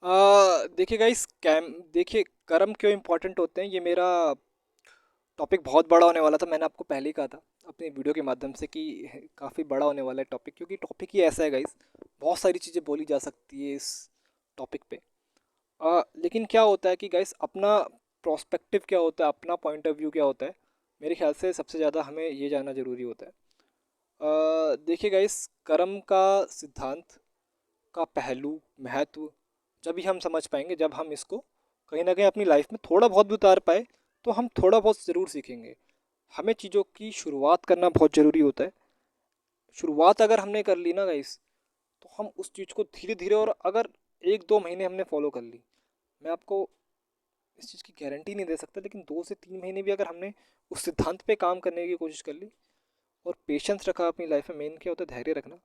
देखिए guys cam देखिए कर्म क्यों इम्पोर्टेंट होते हैं, ये मेरा टॉपिक बहुत बड़ा होने वाला था। मैंने आपको पहले ही कहा था अपनी वीडियो के माध्यम से कि काफ़ी बड़ा होने वाला है टॉपिक, क्योंकि टॉपिक ही ऐसा है गाइस। बहुत सारी चीज़ें बोली जा सकती है इस टॉपिक पे। लेकिन क्या होता है कि गाइस अपना प्रोस्पेक्टिव क्या होता है, अपना पॉइंट ऑफ व्यू क्या होता है, मेरे ख्याल से सबसे ज़्यादा हमें ये जानना ज़रूरी होता है। देखिए गाइस, कर्म का सिद्धांत का पहलू, महत्व जब भी हम समझ पाएंगे, जब हम इसको कहीं ना कहीं अपनी लाइफ में थोड़ा बहुत भी उतार पाए, तो हम थोड़ा बहुत ज़रूर सीखेंगे। हमें चीज़ों की शुरुआत करना बहुत ज़रूरी होता है। शुरुआत अगर हमने कर ली ना गाइस, तो हम उस चीज़ को धीरे धीरे, और अगर 1-2 महीने हमने फॉलो कर ली, मैं आपको इस चीज़ की गारंटी नहीं दे सकता, लेकिन 2 से 3 महीने भी अगर हमने उस सिद्धांत पे काम करने की कोशिश कर ली और पेशेंस रखा अपनी लाइफ में, मेन क्या होता है धैर्य रखना,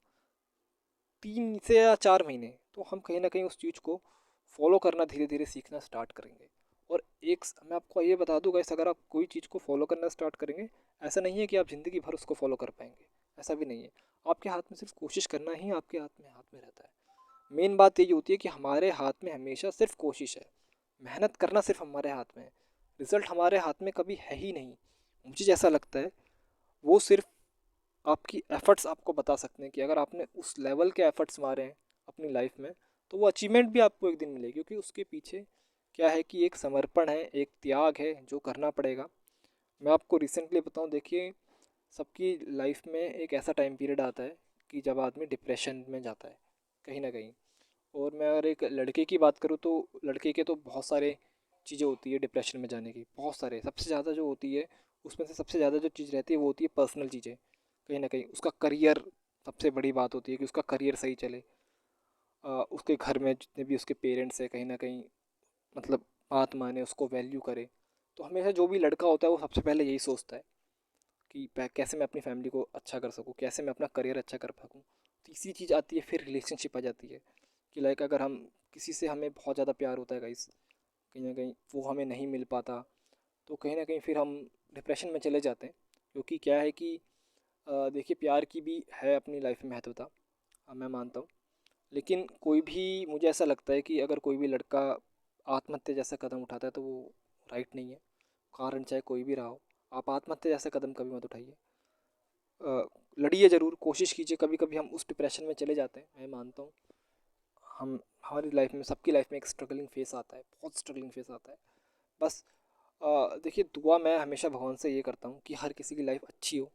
3 से या 4 महीने तो हम कहीं ना कहीं उस चीज़ को फॉलो करना धीरे धीरे सीखना स्टार्ट करेंगे। और मैं आपको ये बता दूंगा, इस अगर आप कोई चीज़ को फॉलो करना स्टार्ट करेंगे, ऐसा नहीं है कि आप ज़िंदगी भर उसको फॉलो कर पाएंगे। ऐसा भी नहीं है। आपके हाथ में सिर्फ कोशिश करना ही आपके हाथ में रहता है। मेन बात ये होती है कि हमारे हाथ में हमेशा सिर्फ कोशिश है। मेहनत करना सिर्फ हमारे हाथ में है। रिजल्ट हमारे हाथ में कभी है ही नहीं। मुझे जैसा लगता है, वो सिर्फ आपकी एफ़र्ट्स आपको बता सकते हैं कि अगर आपने उस लेवल के एफ़र्ट्स मारे हैं अपनी लाइफ में, तो वो अचीवमेंट भी आपको एक दिन मिलेगी, क्योंकि उसके पीछे क्या है कि एक समर्पण है, एक त्याग है जो करना पड़ेगा। मैं आपको रिसेंटली बताऊं, देखिए, सबकी लाइफ में एक ऐसा टाइम पीरियड आता है कि जब आदमी डिप्रेशन में जाता है कहीं ना कहीं। और मैं अगर एक लड़के की बात करूँ, तो लड़के के तो बहुत सारे चीज़ें होती है डिप्रेशन में जाने की, बहुत सारे। सबसे ज़्यादा जो होती है, उसमें से सबसे ज़्यादा जो चीज़ रहती है वो होती है पर्सनल चीज़ें। कहीं ना कहीं उसका करियर, सबसे बड़ी बात होती है कि उसका करियर सही चले। उसके घर में जितने भी उसके पेरेंट्स हैं, कहीं ना कहीं मतलब बात माने, उसको वैल्यू करे। तो हमेशा जो भी लड़का होता है वो सबसे पहले यही सोचता है कि कैसे मैं अपनी फैमिली को अच्छा कर सकूँ, कैसे मैं अपना करियर अच्छा कर सकूँ। तीसरी चीज़ आती है, फिर रिलेशनशिप आ जाती है कि लाइक अगर हम किसी से, हमें बहुत ज़्यादा प्यार होता है गाइस, कहीं ना कहीं वो हमें नहीं मिल पाता, तो कहीं ना कहीं फिर हम डिप्रेशन में चले जाते हैं। क्योंकि क्या है कि देखिए, प्यार की भी है अपनी लाइफ में महत्वता, मैं मानता हूँ। लेकिन कोई भी, मुझे ऐसा लगता है कि अगर कोई भी लड़का आत्महत्या जैसा कदम उठाता है, तो वो राइट नहीं है। कारण चाहे कोई भी रहा हो, आप आत्महत्या जैसा कदम कभी मत उठाइए। लड़िए ज़रूर, कोशिश कीजिए। कभी कभी हम उस डिप्रेशन में चले जाते हैं, मैं मानता हूँ। हम हमारी लाइफ में, सबकी लाइफ में एक स्ट्रगलिंग फेस आता है, बहुत स्ट्रगलिंग फेस आता है। बस देखिए, दुआ मैं हमेशा भगवान से ये करता हूँ कि हर किसी की लाइफ अच्छी हो।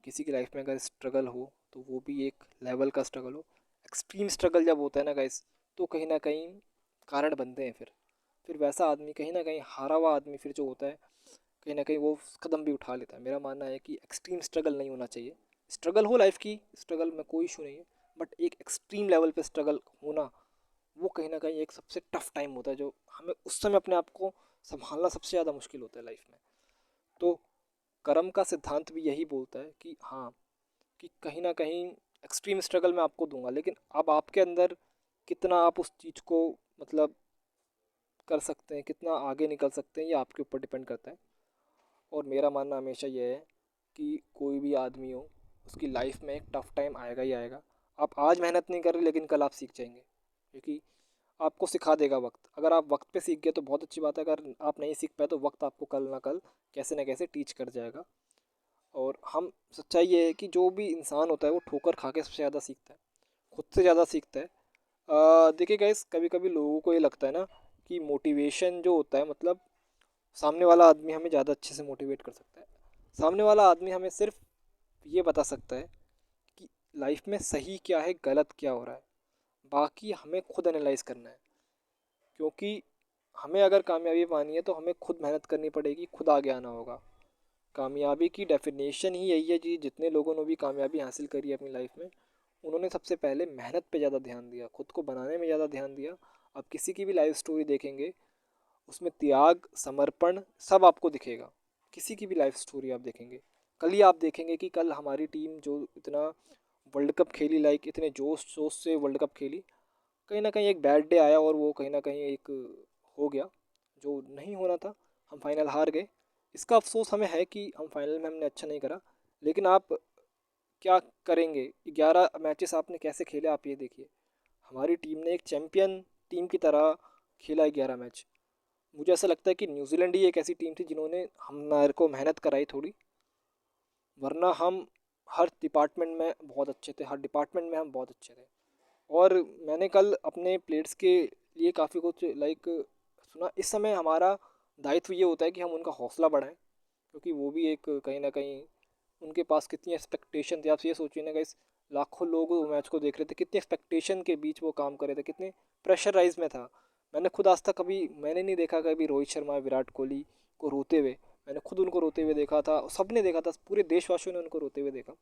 किसी की लाइफ में अगर स्ट्रगल हो, तो वो भी एक लेवल का स्ट्रगल हो। एक्सट्रीम स्ट्रगल जब होता है ना गाइस, तो कहीं ना कहीं कारण बनते हैं फिर वैसा आदमी, कहीं ना कहीं हारा हुआ आदमी फिर जो होता है, कहीं ना कहीं वो कदम भी उठा लेता है। मेरा मानना है कि एक्सट्रीम स्ट्रगल नहीं होना चाहिए। स्ट्रगल हो लाइफ की, स्ट्रगल में कोई इशू नहीं है, बट एक एक्सट्रीम लेवल पे स्ट्रगल होना, वो कहीं ना कहीं एक सबसे टफ टाइम होता है, जो हमें उस समय अपने आप को संभालना सबसे ज़्यादा मुश्किल होता है लाइफ में। तो कर्म का सिद्धांत भी यही बोलता है कि हाँ, कि कहीं ना कहीं एक्सट्रीम स्ट्रगल मैं आपको दूंगा, लेकिन अब आपके अंदर कितना आप उस चीज़ को मतलब कर सकते हैं, कितना आगे निकल सकते हैं, ये आपके ऊपर डिपेंड करता है। और मेरा मानना हमेशा ये है कि कोई भी आदमी हो, उसकी लाइफ में एक टफ टाइम आएगा ही आएगा। आप आज मेहनत नहीं कर रहे, लेकिन कल आप सीख जाएंगे, क्योंकि आपको सिखा देगा वक्त। अगर आप वक्त पे सीख गए तो बहुत अच्छी बात है, अगर आप नहीं सीख पाए तो वक्त आपको कल ना कल कैसे ना कैसे टीच कर जाएगा। और हम, सच्चाई ये है कि जो भी इंसान होता है वो ठोकर खा के सबसे ज़्यादा सीखता है, खुद से ज़्यादा सीखता है। देखिए गाइस, कभी कभी लोगों को ये लगता है ना कि मोटिवेशन जो होता है, मतलब सामने वाला आदमी हमें ज़्यादा अच्छे से मोटिवेट कर सकता है। सामने वाला आदमी हमें सिर्फ ये बता सकता है कि लाइफ में सही क्या है, गलत क्या हो रहा है। बाकी हमें खुद एनालाइज करना है, क्योंकि हमें अगर कामयाबी पानी है तो हमें खुद मेहनत करनी पड़ेगी, खुद आगे आना होगा। कामयाबी की डेफिनेशन ही यही है जी। जितने लोगों ने भी कामयाबी हासिल करी है अपनी लाइफ में, उन्होंने सबसे पहले मेहनत पे ज़्यादा ध्यान दिया, खुद को बनाने में ज़्यादा ध्यान दिया। आप किसी की भी लाइफ स्टोरी देखेंगे, उसमें त्याग, समर्पण सब आपको दिखेगा। किसी की भी लाइफ स्टोरी आप देखेंगे, कल ही आप देखेंगे कि कल हमारी टीम जो इतना वर्ल्ड कप खेली, लाइक इतने जोश जोश से वर्ल्ड कप खेली, कहीं ना कहीं एक बैड डे आया और वो कहीं ना कहीं एक हो गया जो नहीं होना था। हम फाइनल हार गए। इसका अफसोस हमें है कि हम फाइनल में हमने अच्छा नहीं करा। लेकिन आप क्या करेंगे, 11 मैचेस आपने कैसे खेले, आप ये देखिए। हमारी टीम ने एक चैम्पियन टीम की तरह खेला है 11 मैच। मुझे ऐसा लगता है कि न्यूजीलैंड ही एक ऐसी टीम थी जिन्होंने हमारे को मेहनत कराई थोड़ी, वरना हम हर डिपार्टमेंट में बहुत अच्छे थे, हर डिपार्टमेंट में हम बहुत अच्छे थे। और मैंने कल अपने प्लेयर्स के लिए काफ़ी कुछ लाइक सुना। इस समय हमारा दायित्व ये होता है कि हम उनका हौसला बढ़ाएं, क्योंकि वो भी एक कहीं ना कहीं उनके पास कितनी एक्सपेक्टेशन थी। आप ये सोचिए ना गाइस, लाखों लोग मैच को देख रहे थे, कितनी एक्सपेक्टेशन के बीच वो काम कर रहे थे, कितने प्रेशराइज में था। मैंने खुद आज तक कभी मैंने नहीं देखा कभी रोहित शर्मा विराट कोहली को रोते हुए। मैंने खुद उनको रोते हुए देखा था, सबने देखा था, पूरे देशवासियों ने उनको रोते हुए देखा।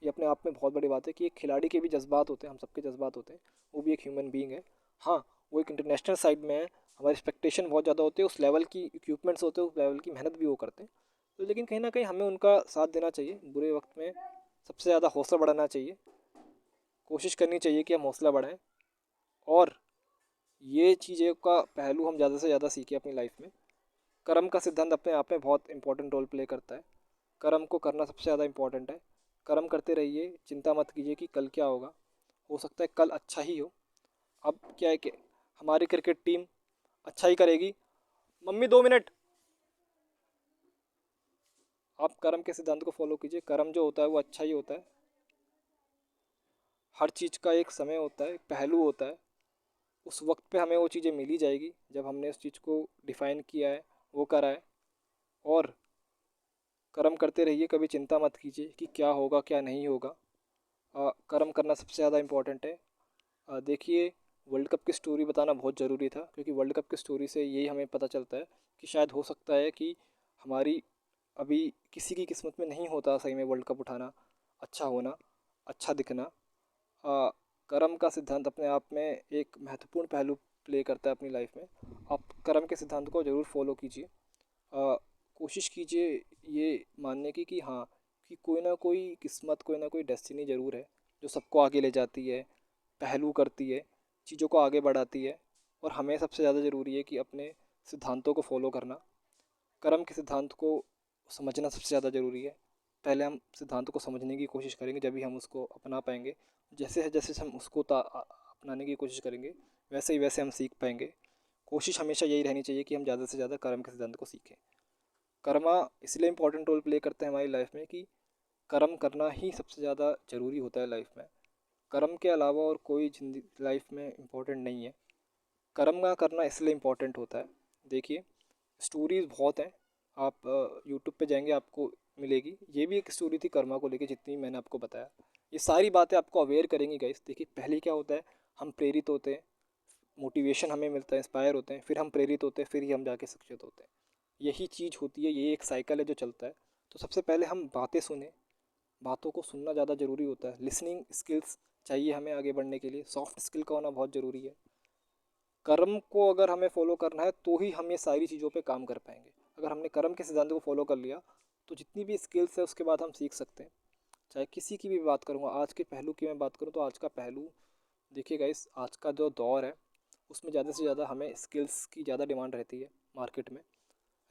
ये अपने आप में बहुत बड़ी बात है कि एक खिलाड़ी के भी जज्बात होते हैं, हम सबके जज्बात होते हैं, वो भी एक ह्यूमन बीइंग है। हाँ, वो एक इंटरनेशनल साइड में है, हमारी एक्सपेक्टेशन बहुत ज़्यादा होती है, उस लेवल की इक्विपमेंट्स होते हैं, उस लेवल की मेहनत भी वो करते हैं। तो लेकिन कहीं ना कहीं हमें उनका साथ देना चाहिए बुरे वक्त में, सबसे ज़्यादा हौसला बढ़ाना चाहिए, कोशिश करनी चाहिए कि हम हौसला बढ़ाएं। और ये चीज़ें का पहलू हम ज़्यादा से ज़्यादा सीखें अपनी लाइफ में। कर्म का सिद्धांत अपने आप में बहुत इंपॉर्टेंट रोल प्ले करता है। कर्म को करना सबसे ज़्यादा इंपॉर्टेंट है। कर्म करते रहिए, चिंता मत कीजिए कि कल क्या होगा, हो सकता है कल अच्छा ही हो। अब क्या है कि हमारी क्रिकेट टीम अच्छा ही करेगी। Mummy 2 minute. आप कर्म के सिद्धांत को फॉलो कीजिए, कर्म जो होता है वो अच्छा ही होता है। हर चीज़ का एक समय होता है, एक पहलू होता है, उस वक्त पे हमें वो चीज़ें मिली जाएगी जब हमने उस चीज़ को डिफ़ाइन किया है, वो करा है। और कर्म करते रहिए, कभी चिंता मत कीजिए कि क्या होगा क्या नहीं होगा। कर्म करना सबसे ज़्यादा इम्पोर्टेंट है। देखिए, वर्ल्ड कप की स्टोरी बताना बहुत ज़रूरी था, क्योंकि वर्ल्ड कप की स्टोरी से यही हमें पता चलता है कि शायद हो सकता है कि हमारी अभी किसी की किस्मत में नहीं होता सही में वर्ल्ड कप उठाना, अच्छा होना, अच्छा दिखना। कर्म का सिद्धांत अपने आप में एक महत्वपूर्ण पहलू प्ले करता है अपनी लाइफ में। आप कर्म के सिद्धांत को ज़रूर फॉलो कीजिए। कोशिश कीजिए ये मानने की कि हाँ, कि कोई ना कोई किस्मत, कोई ना कोई डेस्टिनी ज़रूर है जो सबको आगे ले जाती है, पहलू करती है, चीज़ों को आगे बढ़ाती है। और हमें सबसे ज़्यादा ज़रूरी है कि अपने सिद्धांतों को फॉलो करना, कर्म के सिद्धांत को समझना सबसे ज़्यादा ज़रूरी है। पहले हम सिद्धांतों को समझने की कोशिश करेंगे, जब भी हम उसको अपना पाएंगे। जैसे जैसे हम उसको अपनाने की कोशिश करेंगे, वैसे ही वैसे हम सीख पाएंगे। कोशिश हमेशा यही रहनी चाहिए कि हम ज़्यादा से ज़्यादा कर्म के सिद्धांत को सीखें। कर्मा इसलिए इंपॉर्टेंट रोल प्ले करते हैं हमारी लाइफ में कि कर्म करना ही सबसे ज़्यादा ज़रूरी होता है लाइफ में। कर्म के अलावा और कोई जिंदगी लाइफ में इम्पोर्टेंट नहीं है। कर्म का करना इसलिए इम्पोर्टेंट होता है। देखिए, स्टोरीज़ बहुत हैं, आप यूट्यूब पे जाएंगे आपको मिलेगी। ये भी एक स्टोरी थी कर्मा को लेके, जितनी मैंने आपको बताया। ये सारी बातें आपको अवेयर करेंगी गाइस। देखिए, पहले क्या होता है, हम प्रेरित होते हैं, मोटिवेशन हमें मिलता है, इंस्पायर होते हैं, फिर हम प्रेरित होते हैं, फिर ही हम जाके शिक्षित होते हैं। यही चीज़ होती है, ये एक साइकिल है जो चलता है। तो सबसे पहले हम बातें सुने, बातों को सुनना ज़्यादा ज़रूरी होता है। लिसनिंग स्किल्स चाहिए हमें आगे बढ़ने के लिए, सॉफ्ट स्किल का होना बहुत ज़रूरी है। कर्म को अगर हमें फॉलो करना है तो ही हम ये सारी चीज़ों पे काम कर पाएंगे। अगर हमने कर्म के सिद्धांत को फॉलो कर लिया तो जितनी भी स्किल्स है उसके बाद हम सीख सकते हैं। चाहे किसी की भी बात करूँगा, आज के पहलू की मैं बात करूँ तो आज का पहलू देखिएगा, इस आज का जो दौर है उसमें ज़्यादा से ज़्यादा हमें स्किल्स की ज़्यादा डिमांड रहती है मार्केट में।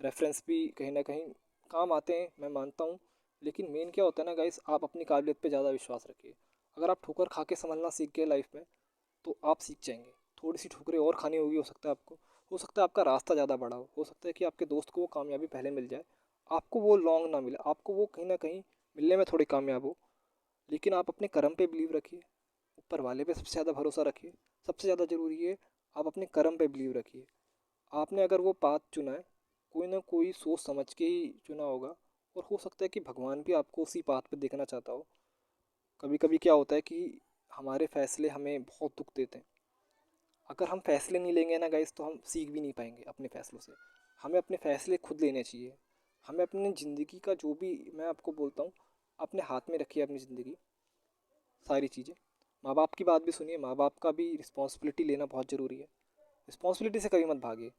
रेफरेंस भी कहीं ना कहीं काम आते हैं, मैं मानता हूँ। लेकिन मेन क्या होता है ना गाइस, आप अपनी काबिलियत पे ज़्यादा विश्वास रखिए। अगर आप ठोकर खा के संभलना सीख गए लाइफ में तो आप सीख जाएंगे। थोड़ी सी ठोकरें और खानी होगी, हो सकता है आपको, हो सकता है आपका रास्ता ज़्यादा बड़ा हो सकता है कि आपके दोस्त को वो कामयाबी पहले मिल जाए, आपको वो लॉन्ग ना मिले, आपको वो कहीं ना कहीं मिलने में थोड़ी कामयाब हो। लेकिन आप अपने कर्म पे बिलीव रखिए, ऊपर वाले पे सबसे ज़्यादा भरोसा रखिए। सबसे ज़्यादा ज़रूरी है आप अपने कर्म पे बिलीव रखिए। आपने अगर वो पाथ चुना है, कोई ना कोई सोच समझ के ही चुना होगा। और हो सकता है कि भगवान भी आपको उसी पाथ पे देखना चाहता हो। कभी कभी क्या होता है कि हमारे फैसले हमें बहुत दुख देते हैं। अगर हम फैसले नहीं लेंगे ना गाइस तो हम सीख भी नहीं पाएंगे अपने फैसलों से। हमें अपने फैसले खुद लेने चाहिए। हमें अपनी ज़िंदगी का जो भी, मैं आपको बोलता हूँ, अपने हाथ में रखिए अपनी ज़िंदगी, सारी चीज़ें। माँ बाप की बात भी सुनिए, माँ बाप का भी रिस्पॉन्सिबिलिटी लेना बहुत ज़रूरी है। रिस्पॉन्सिबिलिटी से कभी मत भागिए।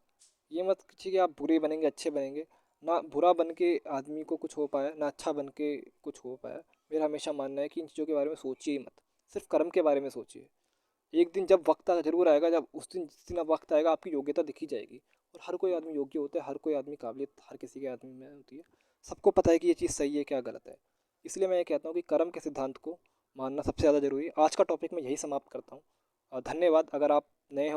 ये मत कीजिए कि आप बुरे बनेंगे अच्छे बनेंगे। ना बुरा बन के आदमी को कुछ हो पाया, ना अच्छा बन के कुछ हो पाया। मेरा हमेशा मानना है कि इन चीज़ों के बारे में सोचिए ही मत, सिर्फ कर्म के बारे में सोचिए। एक दिन जब वक्त जरूर आएगा, जब उस दिन जिस दिन अब वक्त आएगा आपकी योग्यता दिखी जाएगी। और हर कोई आदमी योग्य होता है, हर कोई आदमी काबिलियत हर किसी के आदमी में होती है। सबको पता है कि ये चीज़ सही है क्या गलत है। इसलिए मैं ये कहता हूँ कि कर्म के सिद्धांत को मानना सबसे ज़्यादा जरूरी है। आज का टॉपिक मैं यही समाप्त करता हूँ। धन्यवाद। अगर आप नए हो